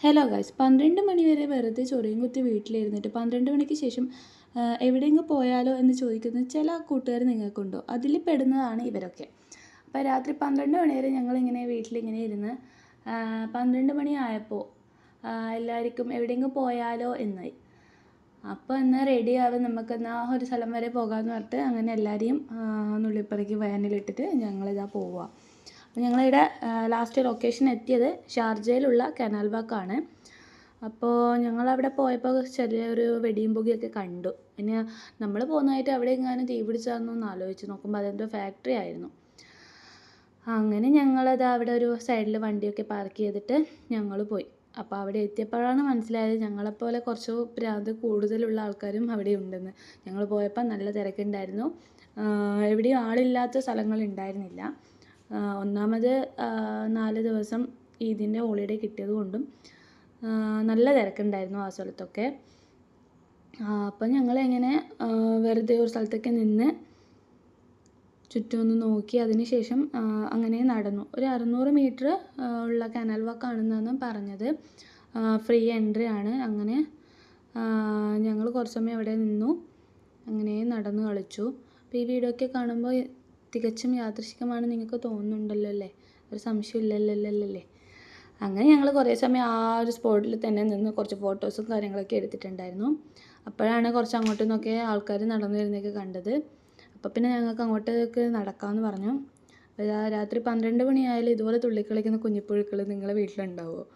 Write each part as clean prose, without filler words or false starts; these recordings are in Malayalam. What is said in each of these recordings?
ഹലോ ഗൈസ്, 12 മണി വരെ വെറുതെ ചൊറിയും കുത്തി വീട്ടിലിരുന്നിട്ട് 12 മണിക്ക് ശേഷം എവിടെയെങ്കിലും പോയാലോ എന്ന് ചോദിക്കുന്ന ചില കൂട്ടുകാർ നിങ്ങൾക്കുണ്ടോ? അതിൽ പെടുന്നതാണ് ഇവരൊക്കെ. അപ്പോൾ രാത്രി 12 മണി വരെ ഞങ്ങളിങ്ങനെ വീട്ടിലിങ്ങനെ ഇരുന്ന് 12 മണിയായപ്പോൾ എല്ലാവർക്കും എവിടെയെങ്കിലും പോയാലോ എന്നായി. അപ്പോൾ എന്നാൽ റെഡിയാവും, നമുക്കെന്നാൽ ഒരു സ്ഥലം വരെ പോകാമെന്ന് പറഞ്ഞിട്ട് അങ്ങനെ എല്ലാവരെയും നുള്ളിപ്പറക്കി വാനിലിട്ടിട്ട് ഞങ്ങളിതാ പോവുക. അപ്പോൾ ഞങ്ങളിവിടെ ലാസ്റ്റ് ലൊക്കേഷൻ എത്തിയത് ഷാർജയിലുള്ള കനാൽ വാക്കാണ്. അപ്പോൾ ഞങ്ങളവിടെ പോയപ്പോൾ ചെറിയൊരു വെടിയും പുകയൊക്കെ കണ്ടു. പിന്നെ നമ്മൾ പോകുന്നതായിട്ട് അവിടെ എങ്ങാനും തീ പിടിച്ചാന്നൊന്ന് ആലോചിച്ച് നോക്കുമ്പോൾ അതെന്തോ ഫാക്ടറി ആയിരുന്നു. അങ്ങനെ ഞങ്ങളത് അവിടെ ഒരു സൈഡിൽ വണ്ടിയൊക്കെ പാർക്ക് ചെയ്തിട്ട് ഞങ്ങൾ പോയി. അപ്പോൾ അവിടെ എത്തിയപ്പോഴാണ് മനസ്സിലായത് ഞങ്ങളെപ്പോലെ കുറച്ച് ഭ്രാന്ത് കൂടുതലുള്ള ആൾക്കാരും അവിടെ ഉണ്ടെന്ന്. ഞങ്ങൾ പോയപ്പോൾ നല്ല തിരക്കുണ്ടായിരുന്നു. എവിടെയും ആളില്ലാത്ത സ്ഥലങ്ങളുണ്ടായിരുന്നില്ല. ഒന്നാമത് 4 ദിവസം ഈദിൻ്റെ ഹോളിഡേ കിട്ടിയത് കൊണ്ടും നല്ല തിരക്കുണ്ടായിരുന്നു ആ സ്ഥലത്തൊക്കെ. അപ്പം ഞങ്ങളിങ്ങനെ വെറുതെ ഒരു സ്ഥലത്തൊക്കെ നിന്ന് ചുറ്റും ഒന്ന് നോക്കി. അതിന് ശേഷം അങ്ങനെ നടന്നു. ഒരു 600 മീറ്റർ ഉള്ള കനാൽ വാക്കാണെന്നാണ് പറഞ്ഞത്. ഫ്രീ എൻട്രി ആണ്. അങ്ങനെ ഞങ്ങൾ കുറച്ച് സമയം അവിടെ നിന്നു, അങ്ങനെ നടന്നു കളിച്ചു. അപ്പോൾ ഈ വീഡിയോ ഒക്കെ കാണുമ്പോൾ തികച്ചും യാദൃശ്ചികമാണ് നിങ്ങൾക്ക് തോന്നുന്നുണ്ടല്ലോ അല്ലേ? ഒരു സംശയം ഇല്ലല്ലേ? അങ്ങനെ ഞങ്ങൾ കുറേ സമയം ആ ഒരു സ്പോട്ടിൽ തന്നെ നിന്ന് കുറച്ച് ഫോട്ടോസും കാര്യങ്ങളൊക്കെ എടുത്തിട്ടുണ്ടായിരുന്നു. അപ്പോഴാണ് കുറച്ച് അങ്ങോട്ടും നിന്നൊക്കെ ആൾക്കാർ നടന്നു വരുന്നതൊക്കെ കണ്ടത്. അപ്പോൾ പിന്നെ ഞങ്ങൾക്ക് അങ്ങോട്ടേക്ക് നടക്കാമെന്ന് പറഞ്ഞു. അപ്പോൾ രാത്രി 12 മണിയായാലും ഇതുപോലെ തുള്ളിക്കളിക്കുന്ന കുഞ്ഞിപ്പുഴുക്കൾ നിങ്ങളുടെ വീട്ടിലുണ്ടാവുമോ?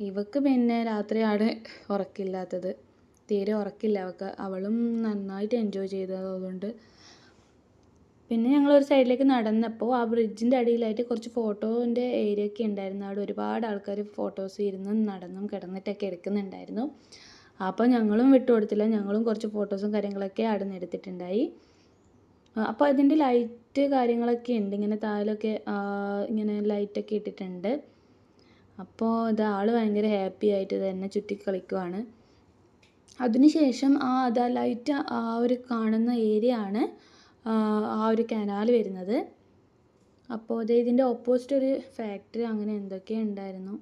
ഇവക്ക് പിന്നെ രാത്രിയാണ് ഉറക്കില്ലാത്തത്, തീരെ ഉറക്കില്ല അവൾക്ക്. അവളും നന്നായിട്ട് എൻജോയ് ചെയ്തത് അതുകൊണ്ട്. പിന്നെ ഞങ്ങളൊരു സൈഡിലേക്ക് നടന്നപ്പോൾ ആ ബ്രിഡ്ജിൻ്റെ അടിയിലായിട്ട് കുറച്ച് ഫോട്ടോൻ്റെ ഏരിയ ഒക്കെ ഉണ്ടായിരുന്നു. അവിടെ ഒരുപാട് ആൾക്കാർ ഫോട്ടോസ് ഇരുന്നും നടന്നും കിടന്നിട്ടൊക്കെ എടുക്കുന്നുണ്ടായിരുന്നു. അപ്പോൾ ഞങ്ങളും വിട്ടുകൊടുത്തില്ല. ഞങ്ങളും കുറച്ച് ഫോട്ടോസും കാര്യങ്ങളൊക്കെ അവിടെ നിന്ന് എടുത്തിട്ടുണ്ടായി. അപ്പോൾ അതിൻ്റെ ലൈറ്റ് കാര്യങ്ങളൊക്കെ ഉണ്ട്, ഇങ്ങനെ താഴെയൊക്കെ ഇങ്ങനെ ലൈറ്റൊക്കെ ഇട്ടിട്ടുണ്ട്. അപ്പോൾ ഇത് ആൾ ഭയങ്കര ഹാപ്പി ആയിട്ട് തന്നെ ചുറ്റി കളിക്കുവാണ്. അതിനുശേഷം അതാ ലൈറ്റ് ആ ഒരു കാണുന്ന ഏരിയ ആണ് ആ ഒരു കനാൽ വരുന്നത്. അപ്പോൾ ഇതിൻ്റെ ഓപ്പോസിറ്റ് ഒരു ഫാക്ടറി അങ്ങനെ എന്തൊക്കെയോ ഉണ്ടായിരുന്നു.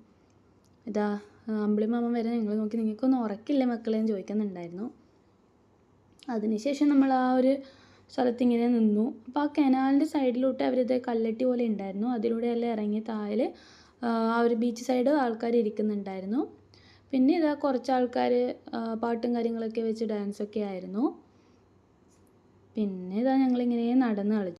ഇതാ അമ്പിളിമാമൻ വരെ ഞങ്ങൾ നോക്കി, നിങ്ങൾക്കൊന്നും ഉറക്കില്ലേ മക്കളെ എന്ന് ചോദിക്കുന്നുണ്ടായിരുന്നു. അതിനുശേഷം നമ്മൾ ആ ഒരു സ്ഥലത്ത് ഇങ്ങനെ നിന്നു. അപ്പോൾ ആ കനാലിൻ്റെ സൈഡിലോട്ട് അവരിത് കല്ലട്ടി പോലെ ഉണ്ടായിരുന്നു, അതിലൂടെ എല്ലാം ഇറങ്ങി താഴെ ആ ഒരു ബീച്ച് സൈഡ് ആൾക്കാർ ഇരിക്കുന്നുണ്ടായിരുന്നു. പിന്നെ ഇതാ കുറച്ച് ആൾക്കാർ പാട്ടും കാര്യങ്ങളൊക്കെ വെച്ച് ഡാൻസൊക്കെ ആയിരുന്നു. പിന്നെ ഇതാ ഞങ്ങളിങ്ങനെ നടന്ന് കളിച്ചു.